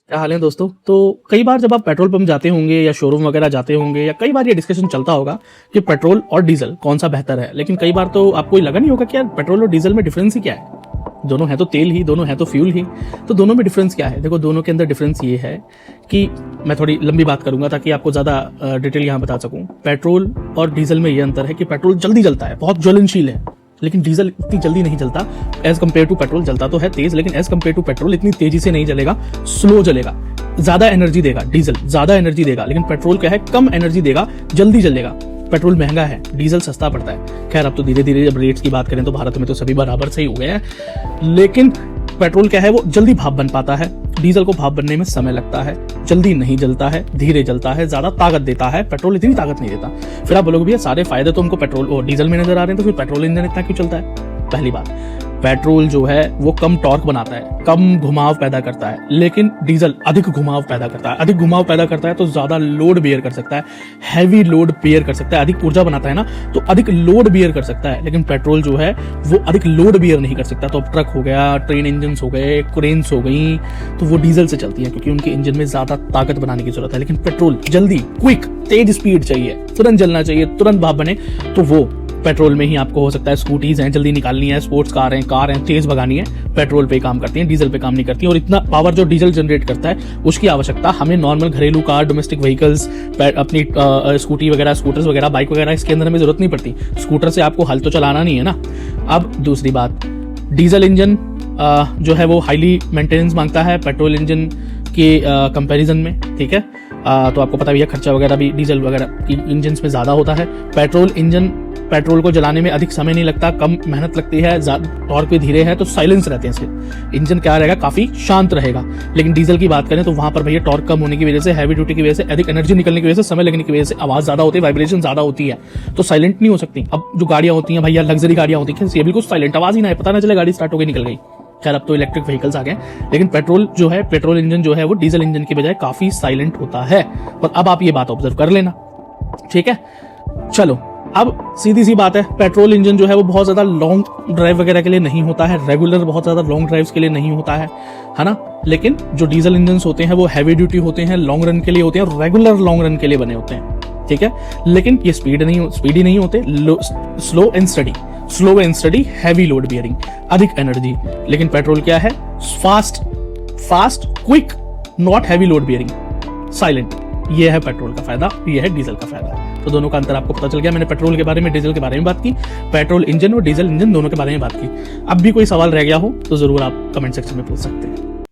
क्या हाल है दोस्तों। तो कई बार जब आप पेट्रोल पंप जाते होंगे या शोरूम वगैरह जाते होंगे या कई बार ये डिस्कशन चलता होगा कि पेट्रोल और डीजल कौन सा बेहतर है। लेकिन कई बार तो आपको ये लगा नहीं होगा कि यार पेट्रोल और डीजल में डिफरेंस ही क्या है। दोनों है तो तेल ही, दोनों है तो फ्यूल ही, तो दोनों में डिफरेंस क्या है। देखो दोनों के अंदर डिफरेंस ये है कि मैं थोड़ी लंबी बात करूंगा ताकि आपको ज्यादा डिटेल यहाँ बता सकूं। पेट्रोल और डीजल में ये अंतर है कि पेट्रोल जल्दी जलता है, बहुत ज्वलनशील है, लेकिन डीजल इतनी जल्दी नहीं जलता। एज कंपेयर टू पेट्रोल जलता तो है तेज, लेकिन एज कंपेयर टू पेट्रोल इतनी तेजी से नहीं जलेगा, स्लो जलेगा। ज्यादा एनर्जी देगा डीजल, ज्यादा एनर्जी देगा, लेकिन पेट्रोल क्या है, कम एनर्जी देगा, जल्दी जलेगा। पेट्रोल महंगा है, डीजल सस्ता पड़ता है। खैर अब तो धीरे धीरे जब रेट्स की बात करें तो भारत में तो सभी बराबर से ही हो गए हैं, लेकिन पेट्रोल क्या है, वो जल्दी भाप बन पाता है। डीजल को भाप बनने में समय लगता है, जल्दी नहीं जलता है, धीरे जलता है, ज्यादा ताकत देता है। पेट्रोल इतनी ताकत नहीं देता। फिर आप बोलोगे भैया सारे फायदे तो हमको पेट्रोल और डीजल में नजर आ रहे हैं, तो फिर पेट्रोल इंजन इतना क्यों चलता है। पहली बात, पेट्रोल जो है वो कम टॉर्क बनाता है, कम घुमाव पैदा करता है, लेकिन डीजल अधिक घुमाव पैदा करता है। अधिक घुमाव पैदा करता है तो ज्यादा लोड बेयर कर सकता है, हैवी लोड बेयर कर सकता है। अधिक ऊर्जा बनाता है ना, तो अधिक लोड बेयर कर सकता है, लेकिन पेट्रोल जो है वो अधिक लोड बेयर नहीं कर सकता। तो अब ट्रक हो गया, ट्रेन इंजन हो गए, क्रेन्स हो गई, तो वो डीजल से चलती है क्योंकि उनके इंजन में ज्यादा ताकत बनाने की जरूरत है। लेकिन पेट्रोल जल्दी, क्विक, तेज स्पीड चाहिए, तुरंत जलना चाहिए, तुरंत भाप बने, तो वो पेट्रोल में ही आपको हो सकता है। स्कूटीज हैं, जल्दी निकालनी है, स्पोर्ट्स कार हैं, तेज भगानी है, पेट्रोल पे काम करती हैं, डीजल पे काम नहीं करती। और इतना पावर जो डीजल जनरेट करता है उसकी आवश्यकता हमें नॉर्मल घरेलू कार, डोमेस्टिक व्हीकल्स, अपनी स्कूटी वगैरह, स्कूटर्स वगैरह, बाइक वगैरह, इसके अंदर हमें जरूरत नहीं पड़ती। स्कूटर से आपको हल तो चलाना नहीं है ना। अब दूसरी बात, डीजल इंजन जो है वो हाईली मेंटेनेंस मांगता है पेट्रोल इंजन के कंपैरिजन में, ठीक है। तो आपको पता भी है खर्चा वगैरह भी डीजल वगैरह की इंजन में ज्यादा होता है। पेट्रोल इंजन, पेट्रोल को जलाने में अधिक समय नहीं लगता, कम मेहनत लगती है, टॉर्क भी धीरे है, तो साइलेंस रहते हैं इसके। इंजन क्या रहेगा, काफी शांत रहेगा। लेकिन डीजल की बात करें तो वहां पर भैया टॉर्क कम होने की वजह से, हैवी ड्यूटी की वजह से, अधिक एनर्जी निकलने की वजह से, समय लगने की वजह से आवाज ज्यादा होती है, वाइब्रेशन ज्यादा होती है, तो साइलेंट नहीं हो सकती। अब जो गाड़ियां होती हैं भैया, लग्जरी गाड़ियां होती है, ये बिल्कुल साइलेंट, आवाज ही ना है, पता ना चले गाड़ी स्टार्ट हो गई, निकल गई। खैर अब तो इलेक्ट्रिक व्हीकल्स आ गए, लेकिन पेट्रोल जो है, पेट्रोल इंजन जो है वो डीजल इंजन की बजाय काफी साइलेंट होता है। पर अब आप ये बात ऑब्जर्व कर लेना, ठीक है। चलो अब सीधी सी बात है, पेट्रोल इंजन जो है वो बहुत ज्यादा लॉन्ग ड्राइव वगैरह के लिए नहीं होता है, रेगुलर बहुत ज्यादा लॉन्ग ड्राइव्स के लिए नहीं होता है ना। लेकिन जो डीजल इंजन होते हैं वो हैवी ड्यूटी होते हैं, लॉन्ग रन के लिए होते हैं, रेगुलर लॉन्ग रन के लिए बने होते हैं, ठीक है। लेकिन ये स्पीडी नहीं होते, slow and study, heavy load bearing, अधिक एनर्जी। लेकिन पेट्रोल क्या है, fast, quick, not heavy load bearing, silent. ये है पेट्रोल का फायदा, ये है डीजल का फायदा। तो दोनों का अंतर आपको पता चल गया। मैंने पेट्रोल के बारे में, डीजल के बारे में बात की, पेट्रोल इंजन और डीजल इंजन दोनों के बारे में बात की। अब भी कोई सवाल रह गया हो तो जरूर आप कमेंट सेक्शन में पूछ सकते हैं।